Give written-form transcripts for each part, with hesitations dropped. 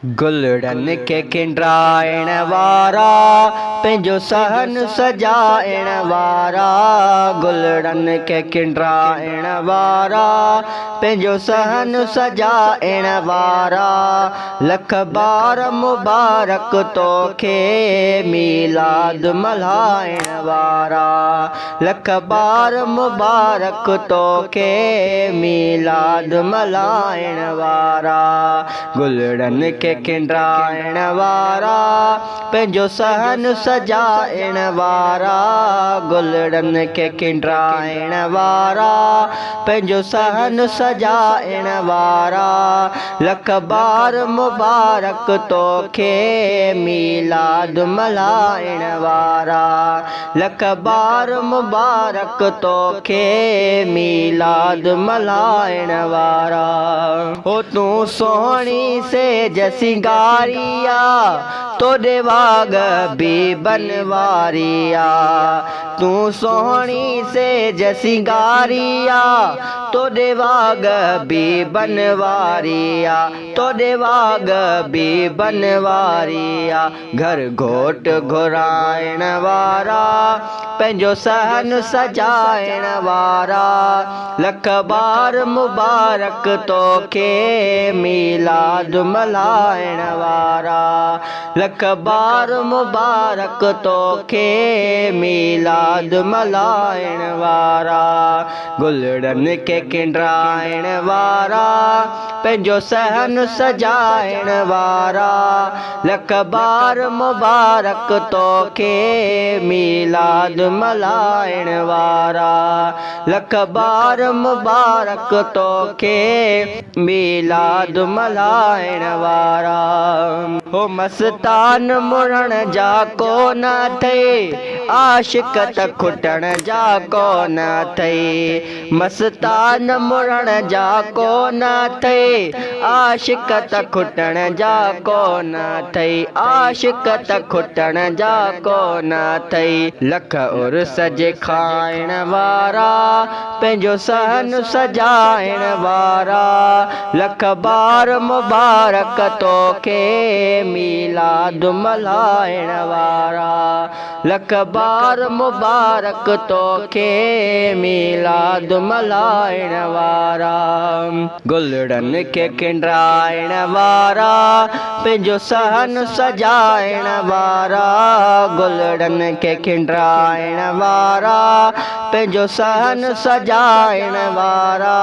गुलड़न के किंड्राइण वारा पंहिंजो सहन सजाइण वारा। गुलड़न के किंड्राइण वारा पंहिंजो सहन सजाइण वारा। लख बार मुबारक तोखे मीलाद मल्हाइण वारा। लख बार मुबारक तोखे मीलाद मल्हाइण वारा। गुलड़न के किंड्राइण वारा पंहिंजो सहन सजाइण वारा। गुलड़न के किंड्राइण वारा पंहिंजो सहन सजाइण वारा। लख बार मुबारक तोखे मीलाद मल्हाइण वारा। लख बार मुबारक तोखे मीलाद मल्हाइण वारा। हो तूं सोहणी सेज सिंगारिया तोड़े वाग भी बनवारिया। तूं सोहणी सेज सिंगारिया तोड़े वाग भी बनवारिया। तोड़े वाग भी बनवारिया। घर घोट घुराइण वारा पंहिंजो सहन सजाइण वारा। लख बार मुबारक तोखे मीलाद मल्हाइण वारा। लख बार मुबारक तोखे मीलाद मल्हाइण वारा। गुलड़न के किंड्राइण वारा पंहिंजो सहन सजाइण वारा। लख बार मुबारक तोखे मीलाद मल्हाइण वारा। लख बार मुबारक तोखे मीलाद मल्हाइण वारा। हो मस्तान मुड़ण जा कोन अथई आशिक त खुटण जा कोन अथई। मस्तान मुड़ण जा कोन अथई आशिक त खुटण जा कोन अथई। आशिक त खुटण जा कोन अथई। लख उर्स जे खाइण वारा पंहिंजो सहन सजाइण वारा। लख बार मुबारक तोखे मीलाद मल्हाइण वारा। लख बार मुबारक तोखे मीलाद मल्हाइण वारा। गुलड़न के किंड्राइण वारा पंहिंजो सहन सजाइण वारा। गुलड़न के किंड्राइण वारा पंहिंजो सहन सजाइण वारा।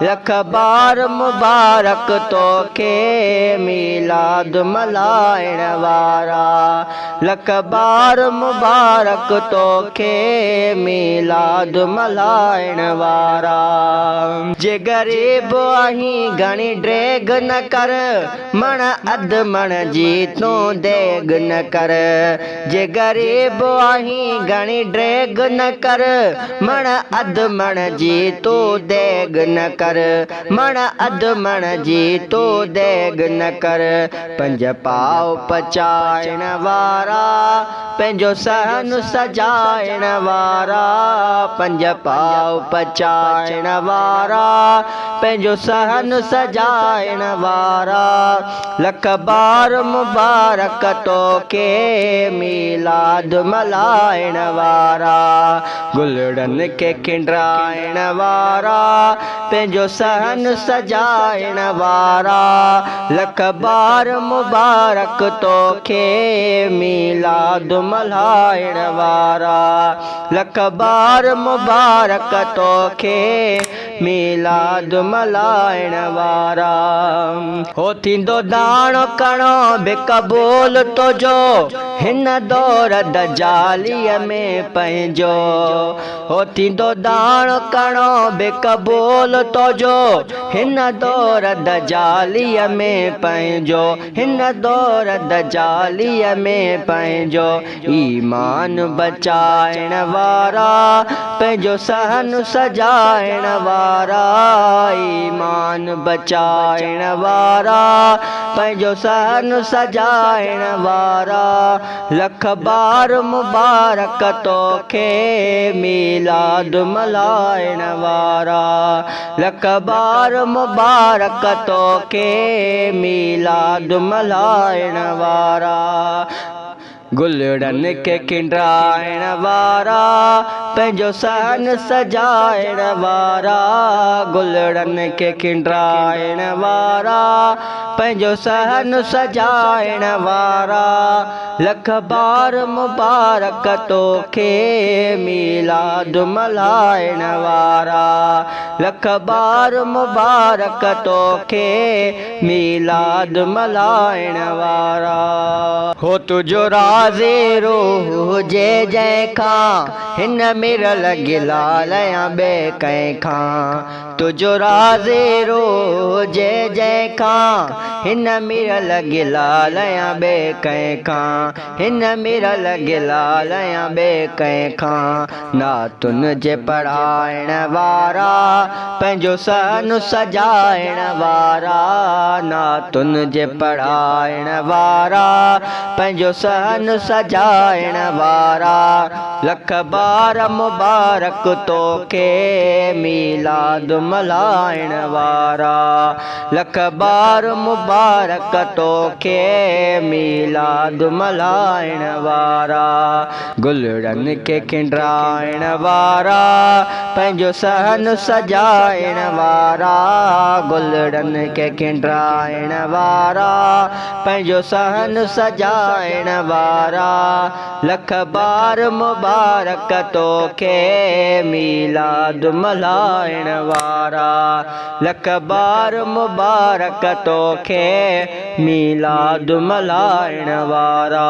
लख बार मुबारक तोखे मीलाद मल्हाइण वारा। लख बार मुबारक तोखे मीलाद मल्हाइण वारा। जे ग़रीब आहीं घणी ड्रेग न कर मण अध मण जी तूं देग न कर। जे ग़रीब आहीं घणी ड्रेग न कर मण अध मण जी तूं देग न कर। मण अध मण जी तूं देग न कर। पंज पाव पचाइण वारा पंहिंजो सहन सजाइण वारा। पंज पाव पचाइण वारा पंहिंजो सहन सजाइण वारा। लख बार मुबारक तोखे मीलाद मल्हाइण वारा। गुलड़न के किंड्राइण वारा पंहिंजो सहन सजाइण वारा। लख बार मुबारक तोखे मीलाद मल्हाइण वारा। लख बार मुबारक तोखे मीलाद मल्हाइण वारा। हो थींदो दाणो कणो बि क़बूल तुंहिंजो हिन दौर दजालीअ में पंहिंजो। हो थींदो दाणो कणो बि क़बूल तुंहिंजो हिन दौर दजालीअ में पंहिंजो। हिन दौर दजालीअ में पंहिंजो। ईमान बचाइण वारा पंहिंजो सहन सजाइण वारा। ईमान बचाइण वारा पंहिंजो सहन सजाइण वारा। लख बार मुबारक तोखे मीलाद मल्हाइण वारा लख बार मुबारक तोखे मीलाद मल्हाइण वारा गुलड़न के खिंडाइण वारा पंहिंजो सहन सजाइण वारा गुलड़न के खिंडाइण वारा पंहिंजो सहन सजाइण वारा लख बार मुबारक तोखे मीलाद मल्हाइण वारा लख बार मुबारक तोखे मीलाद मल्हाइण वारा हो तुझो राज़े रूह जे जंहिंखां हिन मिरल गिलालयां ॿिए कंहिंखां तुझो राज़े रूह जे जंहिंखां हिन मिरल गिलालयां ॿिए कंहिंखां हिन मिरल गिलालयां ॿिए कंहिंखां नातुन जे पढ़ाइण वारा पंहिंजो सहन सजाइण वारा नातुन जे पढ़ाइण वारा पंहिंजो सहन सजाइण वारा लख बार मुबारक तोखे मीलाद मल्हाइण वारा लख बार मुबारक तोखे मीलाद मल्हाइण वारा गुलड़न के खिंडाइण वारा पंहिंजो सहन सजाइण वारा गुलड़न के खिंडाइण वारा पंहिंजो सहन सजाइण वारा लख बार मुबारक तोखे मीलाद मल्हाइण वारा लख बार मुबारक तोखे मीलाद मल्हाइण वारा।